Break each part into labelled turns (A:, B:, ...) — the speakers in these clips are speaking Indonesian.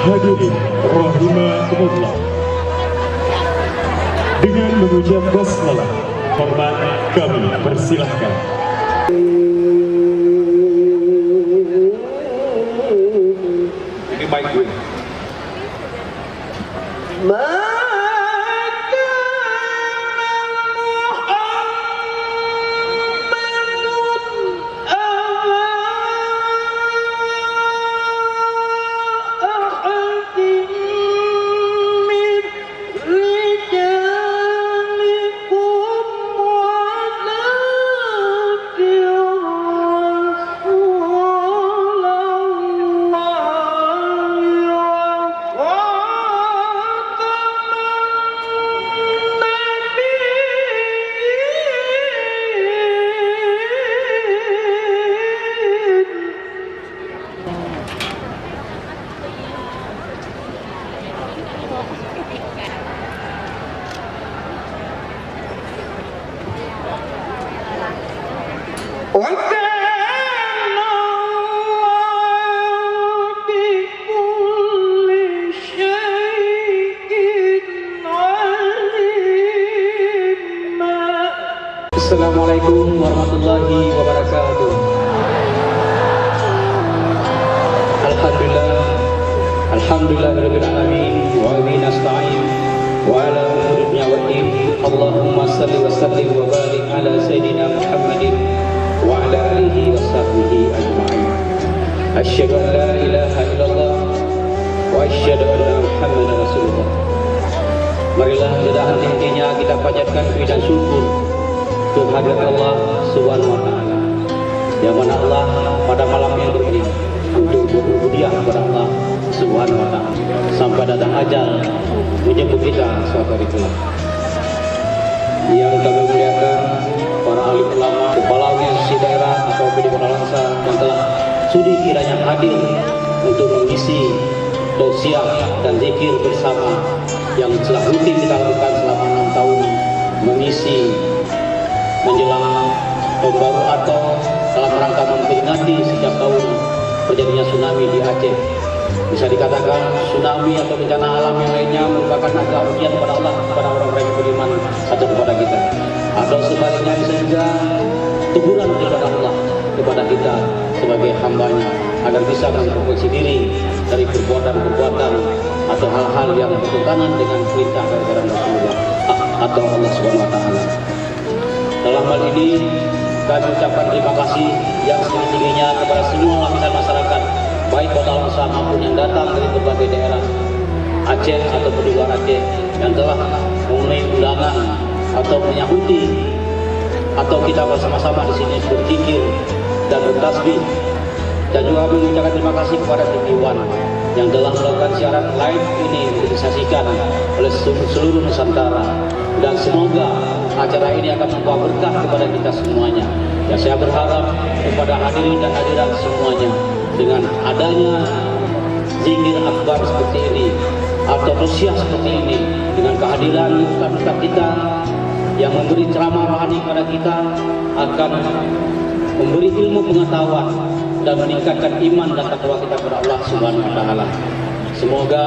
A: Hadirin rahimakumullah, dengan mengucap basmalah, hormat kami persilahkan. Ini mic gue.
B: Assalamualaikum warahmatullahi wabarakatuh. Alhamdulillahirabbil alamin wa bihi nasta'in wa ala umuri dunya waddin. Allahumma shalli wa sallim wa barik ala sayidina Muhammadin wa ala alihi wa sahbihi ajma'in. Asyhadu an la ilaha illallah wa asyhadu anna Muhammadar Rasulullah. Marilah tidak henti-hentinya kita panjatkan puji dan syukur kehadirat Allah Subhanahu wa taala, yang mana Allah pada malam yang ini untuk berubudiyah kepada Allah Subhanahu wa taala sampai datang ajal menjemput kita suatu hari kelak. Yang kami muliakan para alim ulama, kepala organisasi daerah atau PD Konalangsa yang telah sudi kiranya hadir untuk mengisi tausiah dan zikir bersama yang telah rutin kita lakukan selama 6 tahun, mengisi menjelang tahun baru atau dalam rangka memperingati setiap tahun terjadinya tsunami di Aceh. Bisa dikatakan tsunami atau bencana alam yang lainnya merupakan agak ujian kepada Allah, kepada orang-orang yang beriman atau kepada kita. Atau sebaliknya bisa juga teguran kepada Allah kepada kita sebagai hambanya, agar bisa mengintrospeksi diri dari perbuatan-perbuatan atau hal-hal yang bertentangan dengan perintah dari Rasulullah atau Allah Subhanahu wa taala. Dalam hal ini kami ucapkan terima kasih yang setinggi-tingginya kepada semua lapisan masyarakat, baik kota Langsa maupun yang datang dari berbagai daerah Aceh ataupun di luar Aceh, yang telah memenuhi undangan atau menyambuti atau kita bersama-sama di sini berzikir dan bertasbih. Dan juga mengucapkan terima kasih kepada tim Iwan yang telah melakukan siaran live ini untuk disaksikan oleh seluruh Nusantara, dan semoga acara ini akan membawa berkah kepada kita semuanya. Ya, saya berharap kepada hadirin dan hadirat semuanya, dengan adanya zikir akbar seperti ini atau tausiah seperti ini, dengan kehadiran ustaz-ustaz kita yang memberi ceramah rohani kepada kita, akan memberi ilmu pengetahuan dan meningkatkan iman dan takwa kita kepada Allah Subhanahu wa taala. Semoga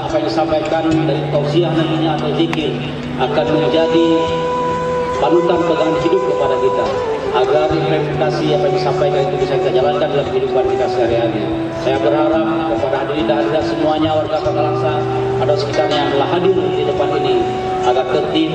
B: apa yang disampaikan dari tausiah nantinya atau zikir akan menjadi panutan pegangan hidup kepada kita, agar implementasi apa yang disampaikan itu bisa kita jalankan dalam kehidupan kita sehari-hari. Saya berharap kepada hadirin dan hadirat semuanya, warga Kota Langsa atau sekitarnya yang telah hadir di depan ini, agar tertib,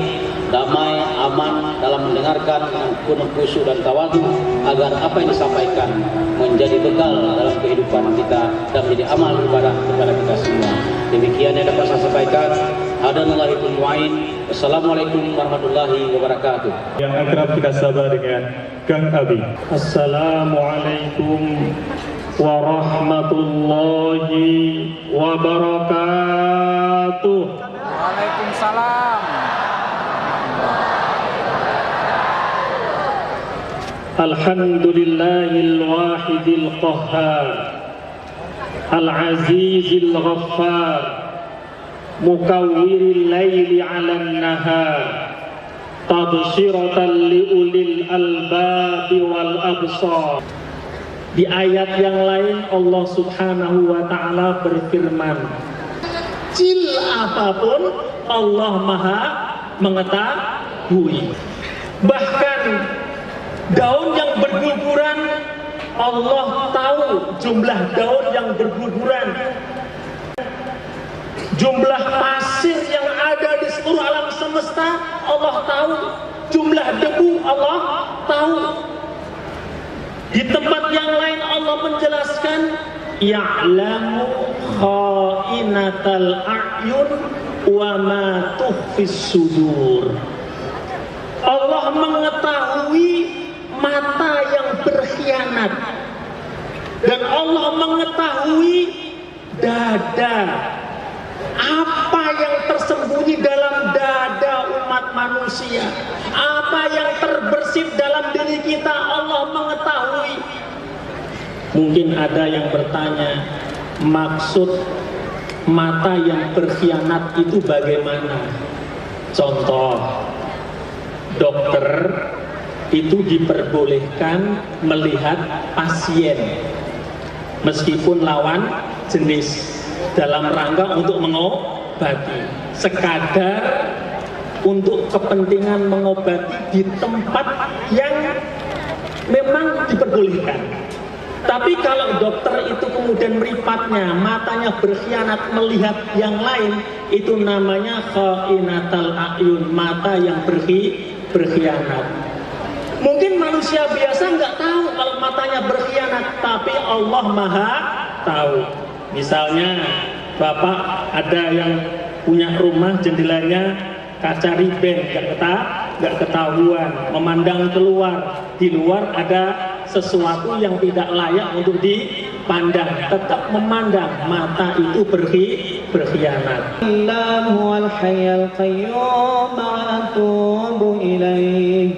B: damai, aman dalam mendengarkan dengan penuh khusyuk dan tawadhu, agar apa yang disampaikan menjadi bekal dalam kehidupan kita dan menjadi amal ibadah kepada kita semua. Demikian yang dapat saya sampaikan. Hadanallahu mu'in. Assalamualaikum warahmatullahi wabarakatuh.
A: Yang akrab kita sapa dengan Kang Abi.
C: Assalamualaikum warahmatullahi wabarakatuh.
D: Waalaikumsalam.
C: Alhamdulillahil wahidil qahhar, al-azizil ghaffar, mukawwiril laili 'alan nahar, tabshiratan li ulil albabi wal absar. Di ayat yang lain Allah Subhanahu wa ta'ala berfirman, kecil apapun Allah Maha mengetahui. Bahkan daun yang berguguran Allah tahu jumlah daun yang berguguran. Jumlah pasir yang ada di seluruh alam semesta Allah tahu. Jumlah debu Allah tahu. Di tempat yang lain Allah menjelaskan, ya'lamu kha'inatal a'yun wa ma tukhfis sudur. Allah mengetahui mata yang berkhianat, dan Allah mengetahui dada, apa yang tersembunyi dalam dada umat manusia, apa yang terbersit dalam diri kita, Allah mengetahui. Mungkin ada yang bertanya, maksud mata yang berkhianat itu bagaimana? Contoh, dokter itu diperbolehkan melihat pasien meskipun lawan jenis dalam rangka untuk mengobati, sekadar untuk kepentingan mengobati di tempat yang memang diperbolehkan. Tapi kalau dokter itu kemudian meripatnya, matanya berkhianat melihat yang lain, itu namanya kha'inatal a'yun, mata yang berkhianat. Mungkin manusia biasa nggak tahu kalau matanya berkhianat, tapi Allah Maha tahu. Misalnya Bapak ada yang punya rumah jendelanya kaca riben, nggak ketahuan, memandang keluar, di luar ada sesuatu yang tidak layak untuk dipandang, tetap memandang, mata itu berkhianat.
B: Allahul hayyul qayyum atubu ilaih,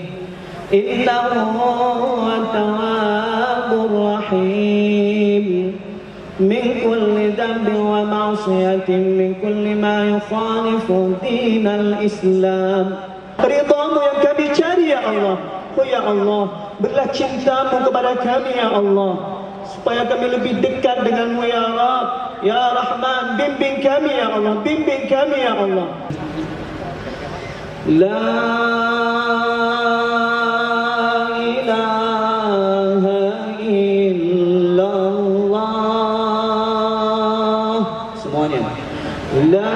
B: innahu at-tawwabur rahim, min kulli dhanbin wa ma'siyatin, min kulli ma yukhalifu dinal Islam. Ridhamu yang kami cari ya Allah. Oh ya Allah, berilah cintamu kepada kami ya Allah, supaya kami lebih dekat denganmu ya Rabb, ya Rahman. Bimbing kami ya Allah, bimbing kami ya Allah. La ilaha illallah. Semuanya. La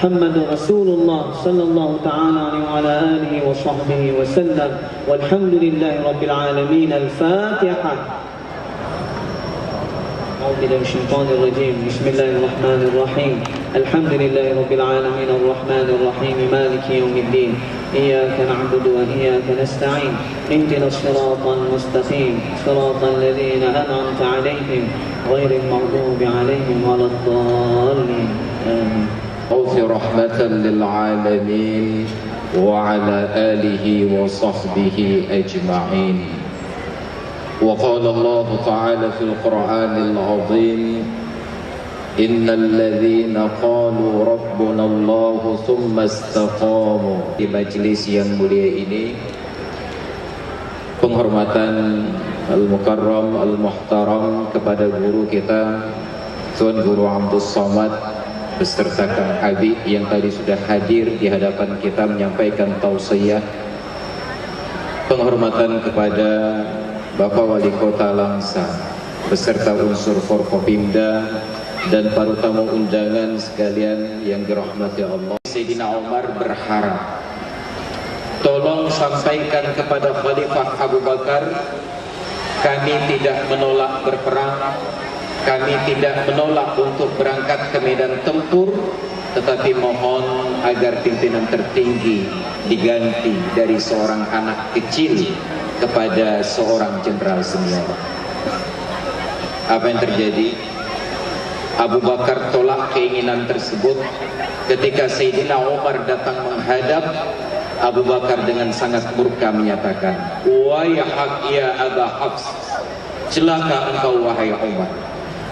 B: محمد رسول الله صلى الله تعالى عليه وعلى آله وصحبه وسلم والحمد لله رب العالمين. الفاتحة. أعوذ بالله من الشيطان الرجيم. بسم الله الرحمن الرحيم. الحمد لله رب العالمين الرحمن الرحيم مالك يوم الدين. إياك نعبد وإياك نستعين. اهدنا الصراط المستقيم صراط الذين أنعمت عليهم غير المغضوب عليهم ولا الضالين. آمين.
E: رحمة للعالمين وعلى آله وصحبه أجمعين. وقال الله تعالى في القرآن العظيم إن الذين قالوا ربنا الله ثم استقاموا. Di majlis yang mulia ini, penghormatan al-mukarram al-muhtaram kepada guru kita Tuan Guru Abdus Somad beserta Kang Habib yang tadi sudah hadir di hadapan kita menyampaikan tausiah. Penghormatan kepada Bapak Wali Kota Langsa beserta unsur Forkopimda dan para tamu undangan sekalian yang dirahmati Allah. Sayyidina Umar berharap, tolong sampaikan kepada Khalifah Abu Bakar, kami tidak menolak berperang, kami tidak menolak untuk berangkat ke medan tempur, tetapi mohon agar pimpinan tertinggi diganti dari seorang anak kecil kepada seorang jenderal senior. Apa yang terjadi? Abu Bakar tolak keinginan tersebut. Ketika Sayyidina Umar datang menghadap, Abu Bakar dengan sangat murka menyatakan, "Wayhak ya Aba Hafs, celaka engkau wahai Umar.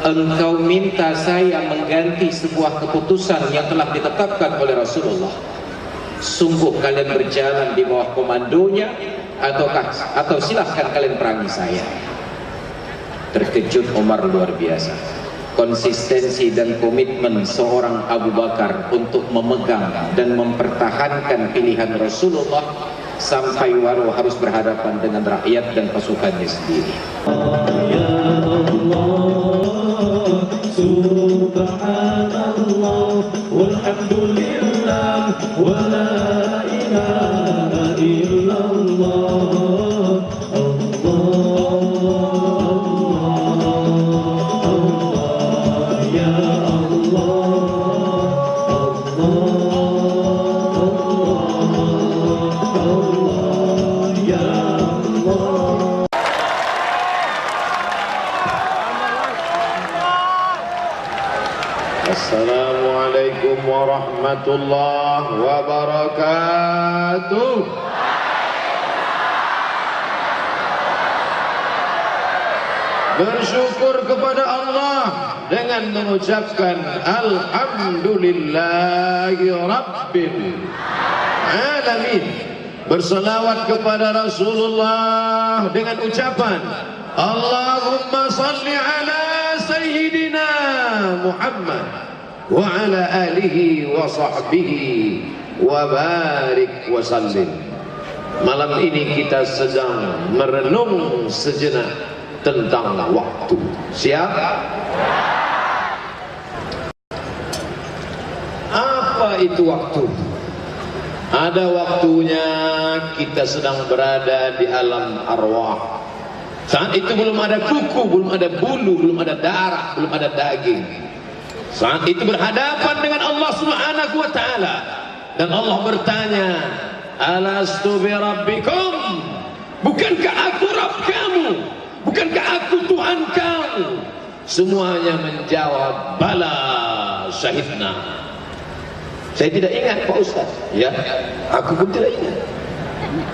E: Engkau minta saya mengganti sebuah keputusan yang telah ditetapkan oleh Rasulullah. Sungguh kalian berjalan di bawah komandonya atau silahkan kalian perangi saya." Terkejut Umar luar biasa. Konsistensi dan komitmen seorang Abu Bakar untuk memegang dan mempertahankan pilihan Rasulullah sampai walau harus berhadapan dengan rakyat dan pasukannya sendiri.
C: Ya Allah, Subhanallah, walhamdulillah, wa la ilaha illallah,
F: Assalamualaikum warahmatullahi wabarakatuh. Bersyukur kepada Allah dengan mengucapkan Alhamdulillahi Rabbil Alamin. Berselawat kepada Rasulullah dengan ucapan Allahumma salli ala Sayyidina Muhammad wa ala alihi wa sahbihi wa barik wa sallim. Malam ini kita sedang merenung sejenak tentang waktu. Siap? Apa itu waktu? Ada waktunya kita sedang berada di alam arwah. Saat itu belum ada kuku, belum ada bulu, belum ada darah, belum ada daging. Saat itu berhadapan dengan Allah Subhanahu wa taala dan Allah bertanya, "Alastu bi rabbikum?" Bukankah aku Rabb kamu? Bukankah aku Tuhan kamu? Semuanya menjawab, "Bala, syahidna." Saya tidak ingat Pak Ustaz. Ya, aku pun tidak ingat.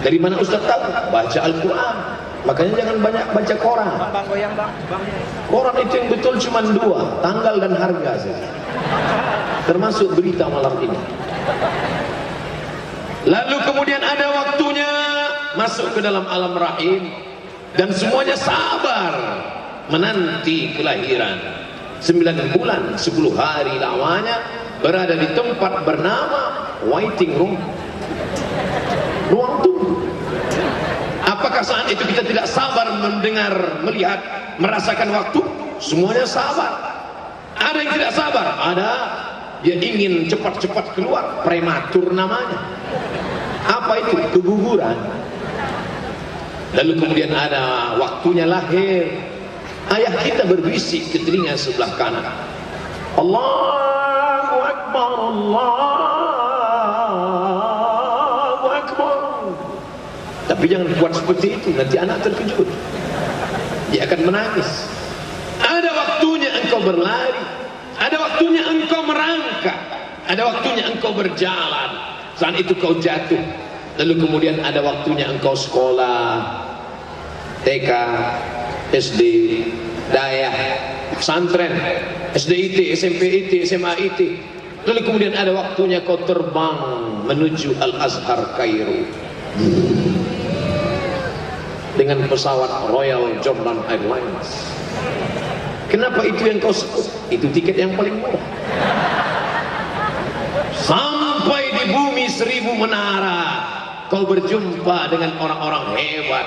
F: Dari mana Ustaz tahu? Baca Al-Quran. Makanya jangan banyak baca koran. Koran itu yang betul cuma dua, tanggal dan harga saja. Termasuk berita malam ini. Lalu kemudian ada waktunya masuk ke dalam alam rahim dan semuanya sabar menanti kelahiran. 9 bulan 10 hari lamanya berada di tempat bernama waiting room, ruang tunggu. Apakah saat itu kita tidak sabar mendengar, melihat, merasakan waktu? Semuanya sabar. Ada yang tidak sabar, ada dia ingin cepat-cepat keluar, prematur namanya. Apa itu? Keguguran. Lalu kemudian ada waktunya lahir. Ayah kita berbisik ke telinga sebelah kanan, Allahu Akbar, Allahu Akbar. Tapi jangan buat seperti itu, nanti anak terkejut, dia akan menangis. Ada waktunya engkau berlari, ada waktunya engkau merangkak, ada waktunya engkau berjalan. Saat itu kau jatuh. Lalu kemudian ada waktunya engkau sekolah, TK, SD, dayah, pesantren, SDIT, SMP IT, SMA IT. Lalu kemudian ada waktunya kau terbang menuju Al-Azhar Kairo dengan pesawat Royal Jordan Airlines. Kenapa itu yang kau sebut? Itu tiket yang paling murah. Sampai di bumi 1000 menara kau berjumpa dengan orang-orang hebat,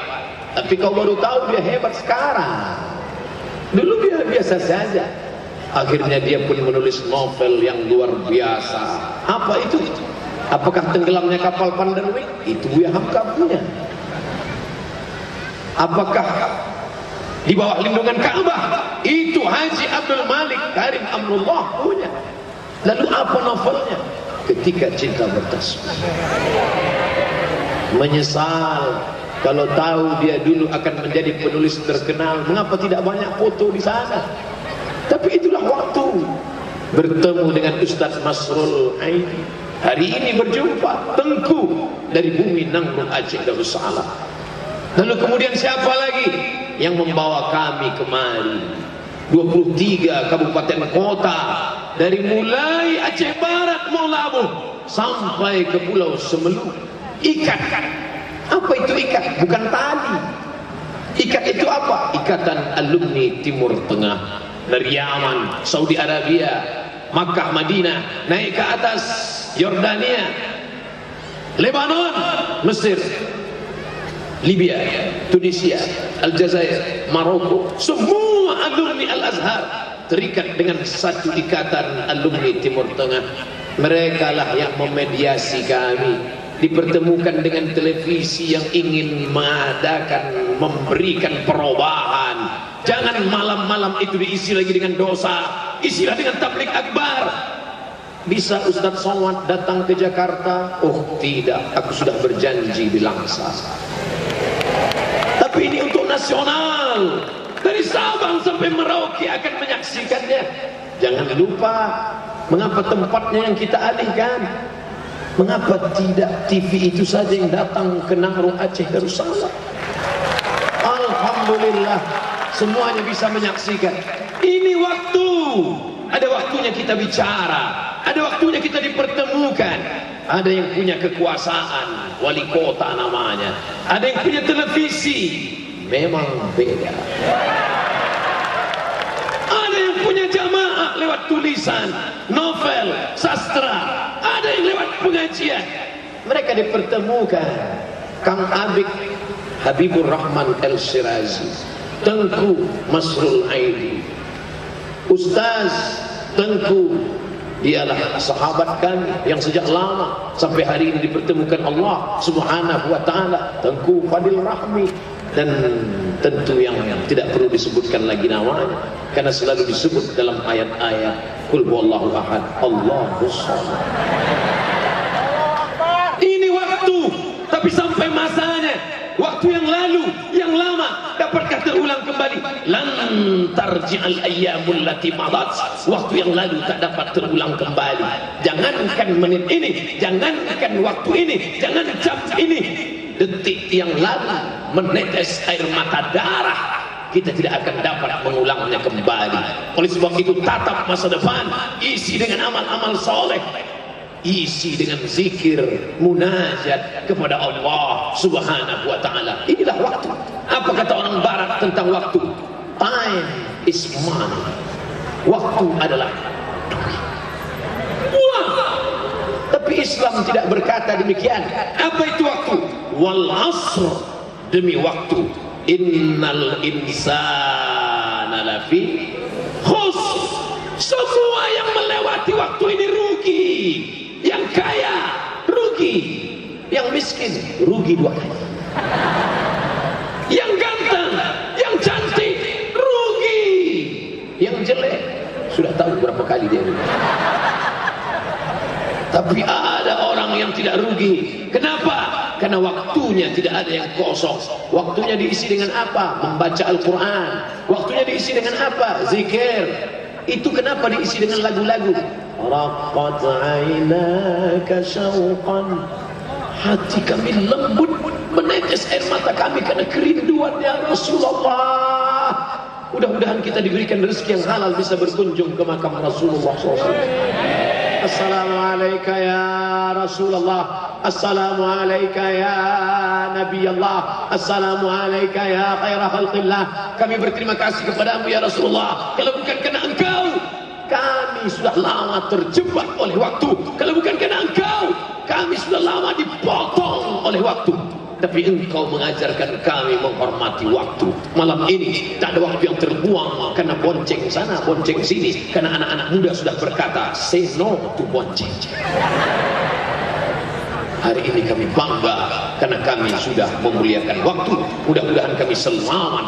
F: tapi kau baru tahu dia hebat sekarang. Dulu dia biasa saja. Akhirnya dia pun menulis novel yang luar biasa. Apa itu? Apakah tenggelamnya kapal Pandarwin? Itu Buya Hamka punya. Apakah di bawah lindungan Ka'bah. Itu Haji Abdul Malik Karim Amrullah punya. Lalu apa novelnya? Ketika Cinta Bertasbih. Menyesal kalau tahu dia dulu akan menjadi penulis terkenal, mengapa tidak banyak foto di sana? Tapi itulah waktu. Bertemu dengan Ustaz Masrul Aini. Hari ini berjumpa Tengku dari bumi Nanggul Aceh Darussalam. Lalu kemudian siapa lagi yang membawa kami kemari? 23 kabupaten kota, dari mulai Aceh Barat Maulabu sampai ke Pulau Semelu. Ikat. Apa itu ikat? Bukan tali. Ikat itu apa? Ikatan alumni Timur Tengah, dari Yaman, Saudi Arabia, Makkah, Madinah, naik ke atas Yordania, Lebanon, Mesir, Libya, Tunisia, Aljazair, Maroko. Semua alumni Al-Azhar terikat dengan satu ikatan alumni Timur Tengah. Mereka lah yang memediasi kami, dipertemukan dengan televisi yang ingin mengadakan, memberikan perubahan. Jangan malam-malam itu diisi lagi dengan dosa, isilah dengan tabligh akbar. Bisa Ustaz Somad datang ke Jakarta? Oh tidak, aku sudah berjanji di Langsa. Tapi ini untuk nasional, dari Sabang sampai Merauke akan menyaksikannya. Jangan lupa, mengapa tempatnya yang kita alihkan? Mengapa tidak TV itu saja yang datang ke Nangro Aceh Darussalam? Alhamdulillah, semuanya bisa menyaksikan. Ini waktu. Ada waktunya kita bicara, ada waktunya kita dipertemukan. Ada yang punya kekuasaan, wali kota namanya. Ada yang punya televisi, memang beda. Ada yang punya jamaah lewat tulisan, novel, sastra. Ada yang lewat pengajian. Mereka dipertemukan. Kang Abik Habibur Rahman El-Shirazi, Tengku Masrul Aini, Ustaz Tengku, dialah sahabat kami yang sejak lama sampai hari ini dipertemukan Allah Subhanahu wa taala. Tengku Fadil Rahmi, dan tentu yang tidak perlu disebutkan lagi namanya karena selalu disebut dalam ayat-ayat Qul huwallahu ahad, Allahus samad. Ini waktu, tapi sampai masanya, waktu yang lalu, yang lama, dapatkah terulang kembali? Lan tarji'al ayyamul lati madat. Waktu yang lalu tak dapat terulang kembali. Jangankan menit ini, jangankan waktu ini, jangan jam ini, detik yang lalu menetes air mata darah, kita tidak akan dapat mengulangnya kembali. Oleh sebab itu, tatap masa depan, isi dengan amal-amal soleh, isi dengan zikir, munajat kepada Allah Subhanahu wa ta'ala. Inilah waktu. Apa kata orang barat tentang waktu? Time is money. Waktu adalah duit. Wah, tapi Islam tidak berkata demikian. Apa itu waktu? Wal asr, demi waktu. Innal insana lafi khusr. Semua yang melewati waktu ini rugi. Yang kaya rugi, yang miskin rugi dua kali. Yang ganteng, yang cantik rugi, yang jelek sudah tahu berapa kali dia rugi. Tapi ada orang yang tidak rugi. Kenapa? Karena waktunya tidak ada yang kosong. Waktunya diisi dengan apa? Membaca Al-Quran. Waktunya diisi dengan apa? Zikir. Itu kenapa diisi dengan lagu-lagu? Raqqat 'ainaka syauqan, hati kami lembut menetes air mata kami karena kerinduan ya Rasulullah. Mudah-mudahan kita diberikan rezeki yang halal bisa berkunjung ke makam Rasulullah SAW. Assalamualaikum ya Rasulullah, Assalamualaikum ya Nabi Allah, Assalamualaikum ya khairah khalqillah. Kami berterima kasih kepadamu ya Rasulullah. Kalau bukan karena engkau, kami sudah lama terjebak oleh waktu. Kalau bukan karena engkau, kami sudah lama dipotong oleh waktu. Tapi engkau mengajarkan kami menghormati waktu. Malam ini tak ada waktu yang terbuang karena bonceng sana, bonceng sini. Karena anak-anak muda sudah berkata, say no to bonceng. Hari ini kami bangga karena kami sudah memuliakan waktu. Mudah-mudahan kami selamat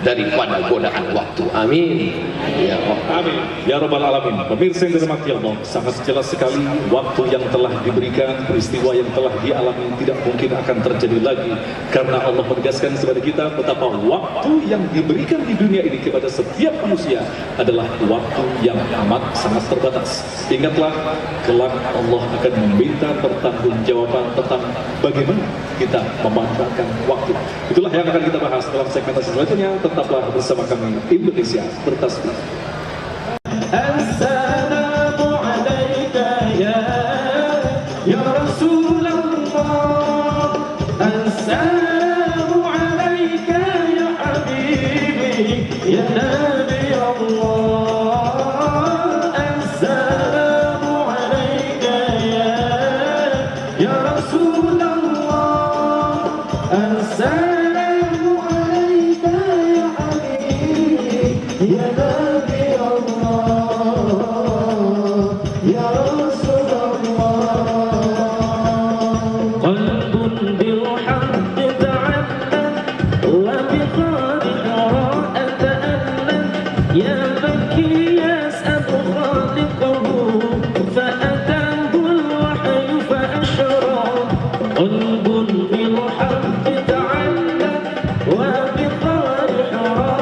F: daripada godaan waktu. Amin ya Allah.
A: Amin ya Rabbal Alamin. Pemirsa yang dirahmati Allah, sangat jelas sekali waktu yang telah diberikan, peristiwa yang telah dialami tidak mungkin akan terjadi lagi, karena Allah menegaskan kepada kita betapa waktu yang diberikan di dunia ini kepada setiap manusia adalah waktu yang amat sangat terbatas. Ingatlah, kelak Allah akan meminta pertanggungjawaban tentang bagaimana kita memanfaatkan waktu. Itulah yang akan kita bahas dalam segmentasi selanjutnya. Tetaplah bersama kami, Indonesia Bertasbih.
C: Assalamu alayka ya Rasulullah. Assalamu alayka ya Habibi ya Nabi Allah. Assalamu alayka ya Rasulullah. Assalamu ya Nabi Allah, ya Rasulullah. Qalbun bil haqq ta'allaq wa bi qari'ah ta'allaq, ya baki yas'abu khaliquhu fa'atahu al-wahyu fa'ashraq. Qalbun bil haqq ta'allaq wa bi qari'ah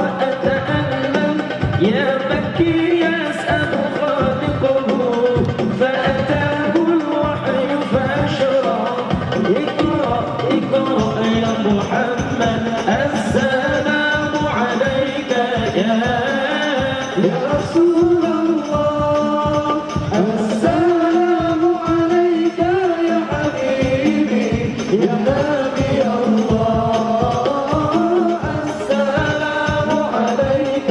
C: يا بكي يسأل خالقه فأتاه الوحي فأشرق. اقرأ اقرأ يا محمد. السلام عليك يا رسول الله. السلام عليك يا حبيبي يا نبي الله. السلام عليك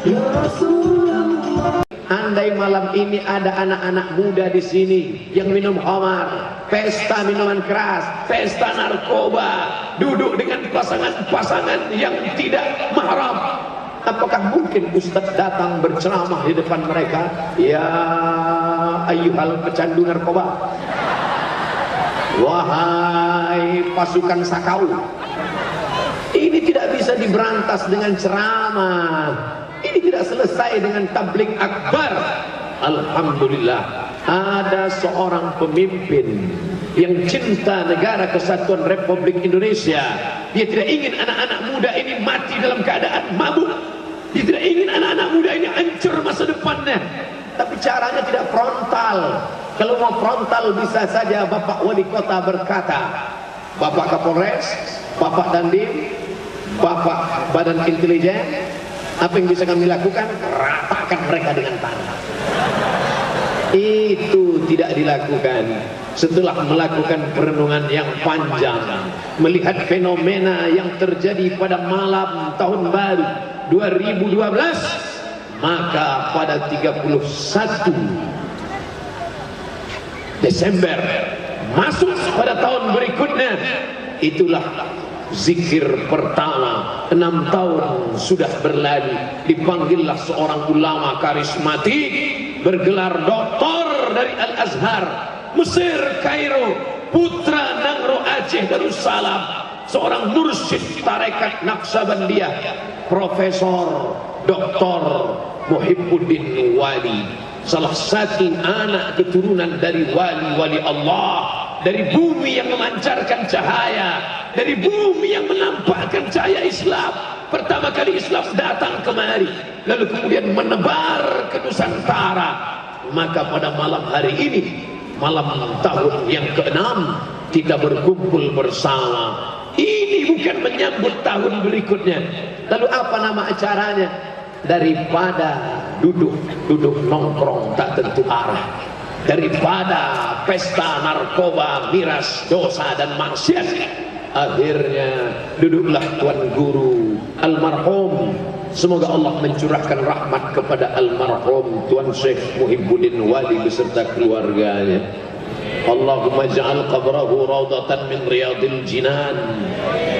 C: ya Rasulullah.
F: Andai malam ini ada anak-anak muda di sini yang minum khamar, pesta minuman keras, pesta narkoba, duduk dengan pasangan-pasangan yang tidak mahram, apakah mungkin Ustaz datang berceramah di depan mereka? Ya ayyuhal pecandu narkoba, wahai pasukan sakau, ini tidak bisa diberantas dengan ceramah. Ini tidak selesai dengan tabligh akbar. Alhamdulillah, ada seorang pemimpin yang cinta negara kesatuan Republik Indonesia. Dia tidak ingin anak-anak muda ini mati dalam keadaan mabuk. Dia tidak ingin anak-anak muda ini hancur masa depannya. Tapi caranya tidak frontal. Kalau mau frontal bisa saja Bapak Wali Kota berkata, Bapak Kapolres, Bapak Dandim, Bapak Badan Intelijen, apa yang bisa kami lakukan? Ratakan mereka dengan tanah. Itu tidak dilakukan. Setelah melakukan perenungan yang panjang, melihat fenomena yang terjadi pada malam tahun baru 2012, maka pada 31 Desember masuk pada tahun berikutnya, itulah zikir pertama. 6 tahun sudah berlalu, dipanggillah seorang ulama karismatik bergelar doktor dari Al-Azhar Mesir Kairo, putra Nangro Aceh Darussalam, seorang mursyid tarekat Naqsabandiyah, Profesor Dr. Muhibbuddin Wali, salah satu anak keturunan dari wali-wali Allah, dari bumi yang memancarkan cahaya, dari bumi yang menampakkan cahaya Islam. Pertama kali Islam datang kemari, lalu kemudian menebar ke Nusantara. Maka pada malam hari ini, malam tahun yang ke-6, kita berkumpul bersama. Ini bukan menyambut tahun berikutnya. Lalu apa nama acaranya? Daripada duduk nongkrong tak tentu arah, daripada pesta narkoba, miras, dosa dan maksiat, akhirnya duduklah Tuan Guru almarhum, semoga Allah mencurahkan rahmat kepada almarhum Tuan Syekh Muhibbuddin Wali beserta keluarganya. Allahumma ja'al qabrahu raudatan min riyadil jinan,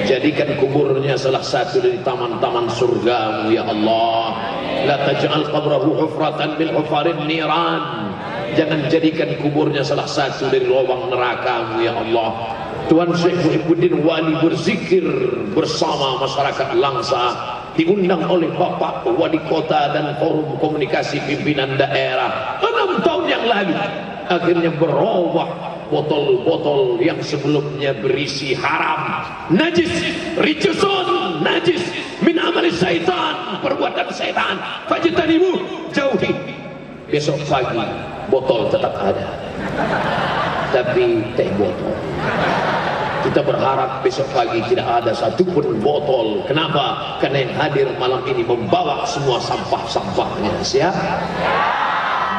F: jadikan kuburnya salah satu dari taman-taman surgamu ya Allah. La taj'al qabrahu hufratan min hufarin niran, jangan jadikan kuburnya salah satu dari lubang nerakamu ya Allah. Tuan Syekh Muhibbuddin Wali berzikir bersama masyarakat Langsa, diundang oleh Bapak Wali Kota dan Forum Komunikasi Pimpinan Daerah 6 tahun yang lalu. Akhirnya berubah, botol-botol yang sebelumnya berisi haram, najis, rijusun, najis, min amali syaitan, perbuatan syaitan, fajtanibu, jauhi. Besok pagi botol tetap ada, tapi teh botol. Kita berharap besok pagi tidak ada satupun botol. Kenapa? Karena yang hadir malam ini membawa semua sampah-sampahnya. Siap?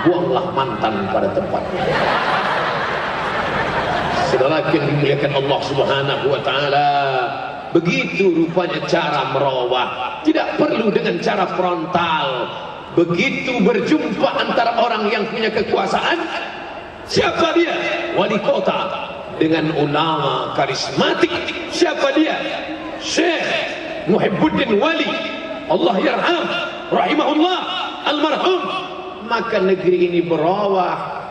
F: Buanglah mantan pada tempatnya. Saudara yang dimuliakan Allah Subhanahu wa taala, begitu rupanya cara merawat. Tidak perlu dengan cara frontal. Begitu berjumpa antara orang yang punya kekuasaan, siapa dia? Wali kota. Dengan ulama karismatik, siapa dia? Syekh Muhibbuddin Wali, Allah yarham, rahimahullah, almarhum. Maka negeri ini berawah.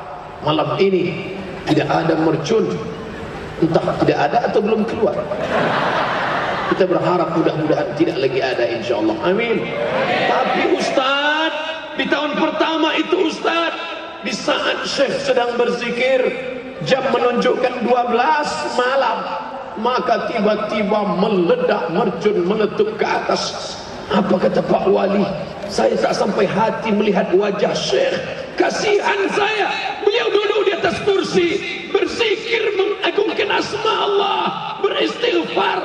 F: Malam ini tidak ada mercun, entah tidak ada atau belum keluar. Kita berharap mudah-mudahan tidak lagi ada, insyaallah. Amin. Tapi Ustaz, di tahun pertama itu Ustaz, di saat Syekh sedang berzikir, jam menunjukkan 12 malam, maka tiba-tiba meledak mercun, meletup ke atas. Apa kata Pak Wali? Saya tak sampai hati melihat wajah Syekh. Kasihan saya. Beliau duduk di atas kursi, berzikir, mengagungkan asma Allah, beristighfar.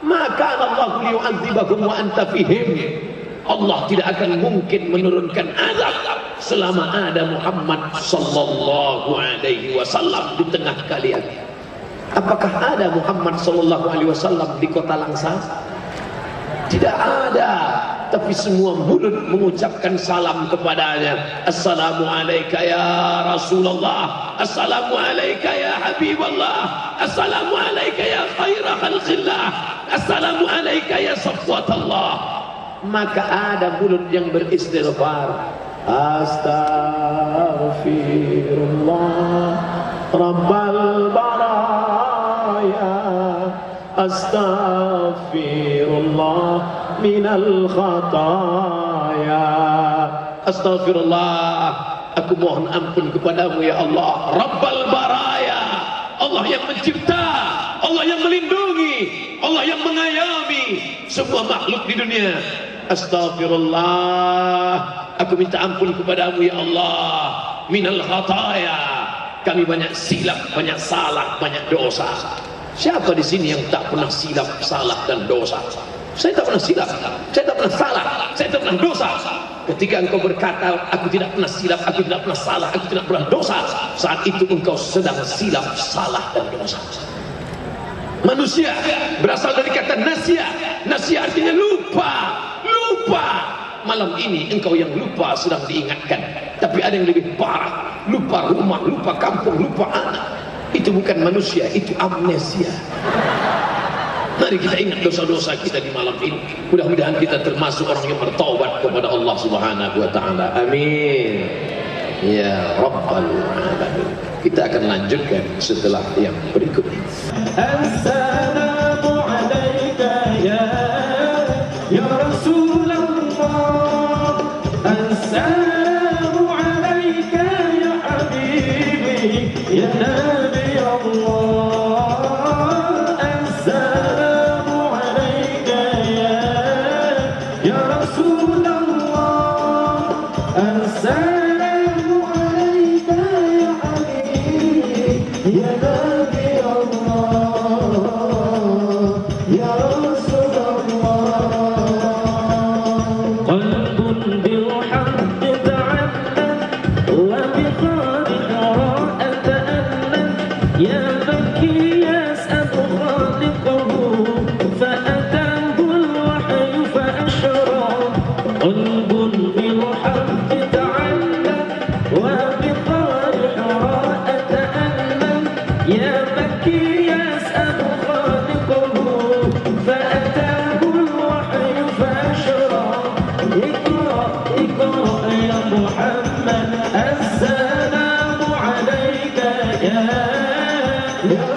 F: Maka Allah liyu'adzibakum wa anta fihim. Allah tidak akan mungkin menurunkan azab selama ada Muhammad sallallahu alaihi wasallam di tengah kalian. Apakah ada Muhammad sallallahu alaihi wasallam di kota Langsa? Tidak ada. Tapi semua mulut mengucapkan salam kepadanya. Assalamu alayka ya Rasulullah, assalamu alayka ya Habiballah, assalamu alayka ya khaira khalqillah, assalamu alayka ya safwatallah. Maka ada mulut yang beristighfar. Astaghfirullah Rabbal baraya, astaghfirullah minal khataya. Astaghfirullah, aku mohon ampun kepadamu ya Allah, Rabbal baraya, Allah yang mencipta, Allah yang melindungi, Allah yang mengayomi semua makhluk di dunia. Astaghfirullah, aku minta ampun kepadamu ya Allah, minal khataya, kami banyak silap, banyak salah, banyak dosa. Siapa di sini yang tak pernah silap, salah dan dosa? Saya tak pernah silap, saya tak pernah salah, saya tak pernah dosa. Ketika engkau berkata aku tidak pernah silap, aku tidak pernah salah, aku tidak pernah dosa, saat itu engkau sedang silap, salah dan dosa. Manusia berasal dari kata nasya. Nasya artinya lupa, lupa. Malam ini engkau yang lupa sedang diingatkan. Tapi ada yang lebih parah, lupa rumah, lupa kampung, lupa anak. Itu bukan manusia, itu amnesia. Mari kita ingat dosa-dosa kita di malam ini. Mudah-mudahan kita termasuk orang yang bertaubat kepada Allah Subhanahu wa taala. Amin. Ya Rabbal Alamin. Kita akan lanjutkan setelah yang berikut ini.
C: Assalamu alayka ya Rasulullah, assalamu alayka ya habibi ya Nabi Allah, assalamu alayka ya Rasulullah, assalamu alayka ya habibi ya Nabi Allah, ya Rasulullah. قلب بالحق تعلم وبقار حراء تألم، يا بكي يسأل خالقه فأتاه الوحي فأشرى. قلب بالحق تعلم وبقار حراء تألم، يا بكي يسأل خالقه فأتاه الوحي فأشرى. اقرأ اقرأ يا محمد، السلام عليك يا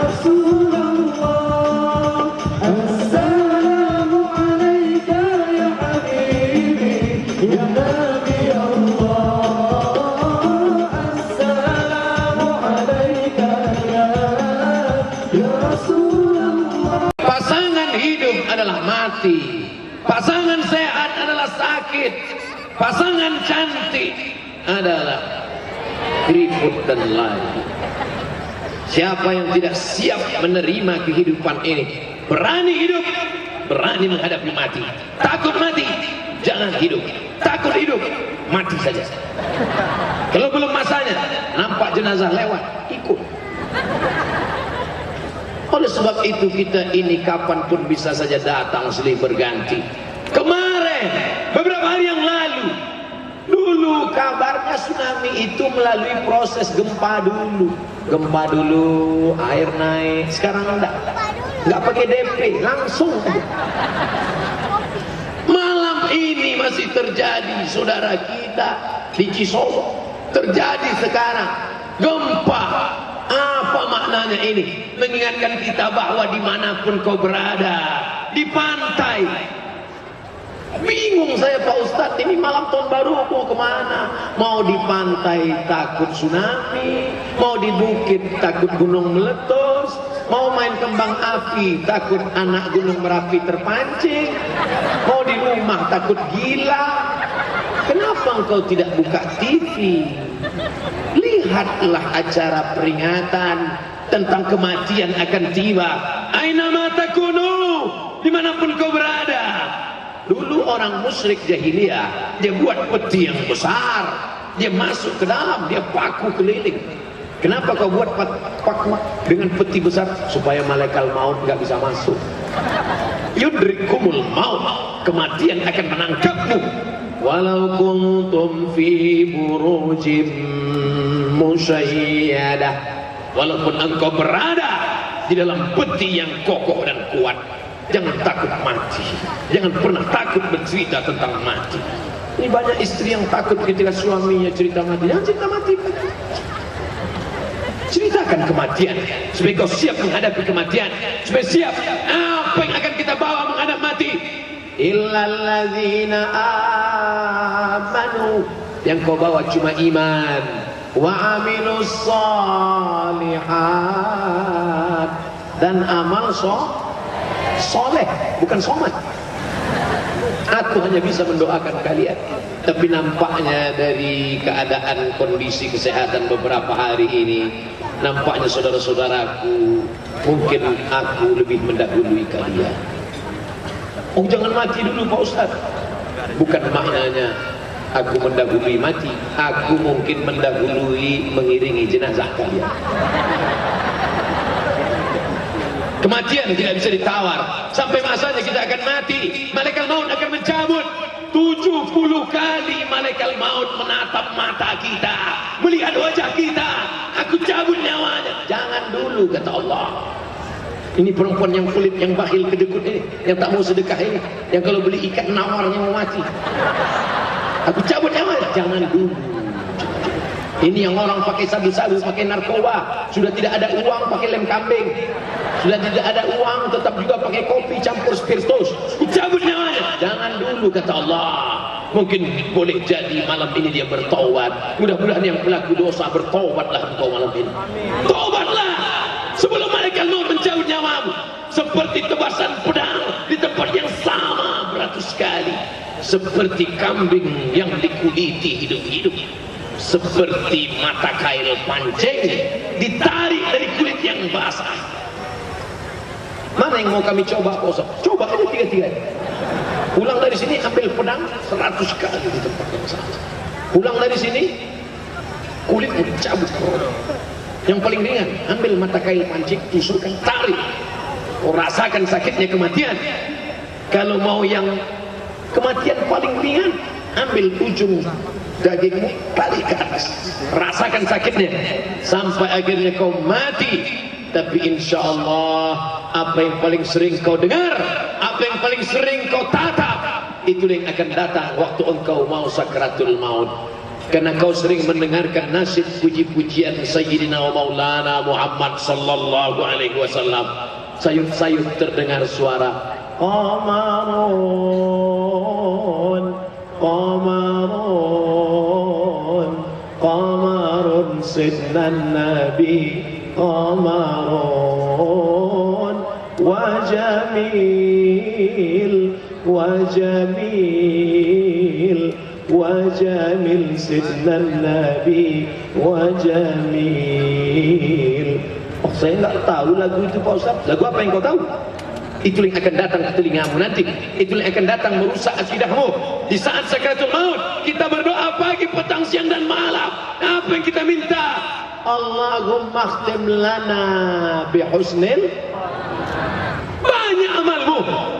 C: رسول الله.
F: adalah mati. Pasangan sehat adalah sakit. Pasangan cantik adalah keriput dan lari. Siapa yang tidak siap menerima kehidupan ini, berani hidup, berani menghadapi mati. Takut mati, jangan hidup. Takut hidup, mati saja. Kalau belum masanya, nampak jenazah lewat, ikut. Oleh sebab itu kita ini kapanpun bisa saja datang silih berganti. Kemarin, beberapa hari yang lalu, dulu kabarnya tsunami itu melalui proses gempa dulu. Gempa dulu, air naik. Sekarang enggak pakai DP, langsung. Malam ini masih terjadi, saudara kita di Cisolo. Terjadi sekarang gempa. Apa maknanya ini? Mengingatkan kita bahwa dimanapun kau berada, di pantai. Bingung saya Pak Ustadz, ini malam tahun baru mau kemana? Mau di pantai takut tsunami, mau di bukit takut gunung meletus, mau main kembang api takut anak gunung Merapi terpancing, mau di rumah takut gila. Kenapa engkau tidak buka TV? Lihatlah acara peringatan tentang kematian akan tiba. Aina ma takunu, dimanapun kau berada. Dulu orang musyrik jahiliyah, dia buat peti yang besar, dia masuk ke dalam, dia paku keliling. Kenapa kau buat paku dengan peti besar? Supaya malaikat maut nggak bisa masuk. Yudrikumul maut, kematian akan menangkapmu. Walau kuntum fi burujim musayyadah, walaupun engkau berada di dalam peti yang kokoh dan kuat, jangan takut mati. Jangan pernah takut bercerita tentang mati. Ini banyak istri yang takut ketika suaminya cerita mati. Jangan cerita mati. Ceritakan kematian supaya kau siap menghadapi kematian, supaya siap apa yang akan kita bawa menghadap mati. Illalladzina amanu, yang kau bawa cuma iman, wa amilus shalihat, dan amal soleh, bukan somat. Aku hanya bisa mendoakan kalian. Tapi nampaknya dari keadaan kondisi kesehatan beberapa hari ini, nampaknya saudara-saudaraku, mungkin aku lebih mendahului kalian. Oh, jangan mati dulu Pak Ustaz. Bukan maknanya aku mendahului mati, aku mungkin mendahului mengiringi jenazah kalian. Kematian tidak bisa ditawar. Sampai masanya kita akan mati, malaikat maut akan mencabut. 70 kali malaikat maut menatap mata kita, melihat wajah kita. Aku cabut nyawanya. Jangan dulu, kata Allah. Ini perempuan yang kulit, yang bakhil, kedekut ini, yang tak mau sedekah ini, yang kalau beli ikan nawarnya mau mati. Aku cabut nyawanya. Jangan dulu. Ini yang orang pakai sabu-sabu, pakai narkoba, sudah tidak ada uang pakai lem kambing, sudah tidak ada uang tetap juga pakai kopi campur spiritus. Cabut nyawanya. Jangan dulu, kata Allah. Mungkin boleh jadi malam ini dia bertaubat. Mudah-mudahan yang pelaku dosa bertaubatlah engkau malam ini. Taubatlah sebelum malaikat maut mencabut nyawamu. Seperti tebasan pedang di tempat yang sama beratus kali. Seperti kambing yang dikuliti hidup-hidup. Seperti mata kail pancing ditarik dari kulit yang basah. Mana yang mau kami coba Pak Ustaz? Coba aja tiga-tiganya. Pulang dari sini ambil pedang 100 kali di tempat yang sama. Pulang dari sini kulitnya cabut. Yang paling ringan ambil mata kail pancing, tusukkan, tarik. Oh, rasakan sakitnya kematian. Kalau mau yang kematian paling ringan, ambil ujung dagingmu, tarik ke atas, rasakan sakitnya sampai akhirnya kau mati. Tapi insya Allah apa yang paling sering kau dengar, apa yang paling sering kau tatap, itu yang akan datang waktu engkau mau sakratul maut. Karena kau sering mendengarkan nasib puji-pujian Sayyidina wa Maulana Muhammad sallallahu alaihi wasallam. Sayup-sayup terdengar suara Qamarun, Qamarun, Qamarun Sidnan Nabi, Qamarun
G: وجميل وجميل وجميل سيدنا النبي وجميل. Oh, saya nggak tahu lagu itu Pak Ustaz. Lagu apa yang kau tahu? Itu yang akan datang ke telingamu nanti. Itu yang akan datang merusak akidahmu. Di saat sakaratul maut, kita berdoa pagi, petang, siang dan malam. Apa yang kita minta? Allahumma khtim lana bihusnil. Banyak amalmu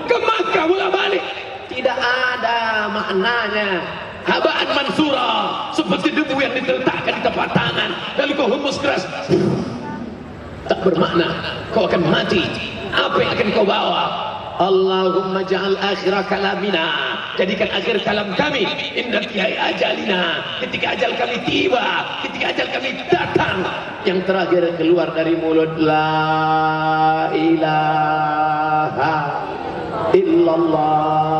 G: ke Makkah bolak balik, tidak ada maknanya. Habaan mansura, seperti debu yang diletakkan di tempat tangan lalu kau hembus keras, tak bermakna. Kau akan mati. Apa yang akan kau bawa? Allahumma ja'al akhir kalamina, jadikan akhir kalam kami inna tihai ajalina, ketika ajal kami tiba, ketika ajal kami datang, yang terakhir keluar dari mulut la ilaha illallah.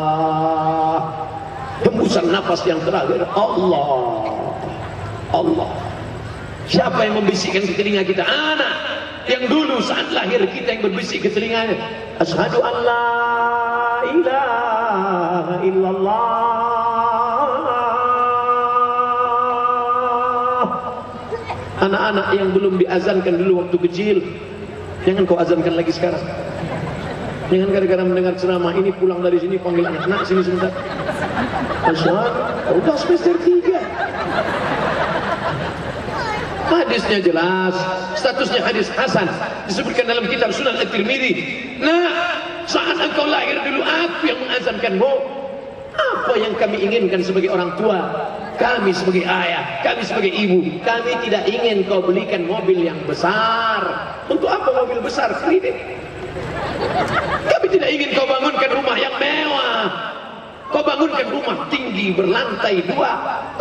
G: Hembusan nafas yang terakhir Allah, Allah. Siapa yang membisikkan ke telinga kita? Anak yang dulu saat lahir kita yang berbisik ke telinganya, asyhadu an la ilaha illallah. Anak-anak yang belum diazankan dulu waktu kecil, jangan kau azankan lagi sekarang. Jangan gara-gara mendengar ceramah ini pulang dari sini panggil anak-anak sini sebentar. Asyhadu, udah semester 3. Hadisnya jelas, statusnya hadis hasan, disebutkan dalam kitab Sunan At-Tirmidzi. Nah, saat engkau lahir dulu aku yang mengazankanmu. Apa yang kami inginkan sebagai orang tua, kami sebagai ayah, kami sebagai ibu, kami tidak ingin kau belikan mobil yang besar. Untuk apa mobil besar? Kredit. Kami tidak ingin kau bangunkan rumah yang mewah, kau bangunkan rumah tinggi berlantai 2.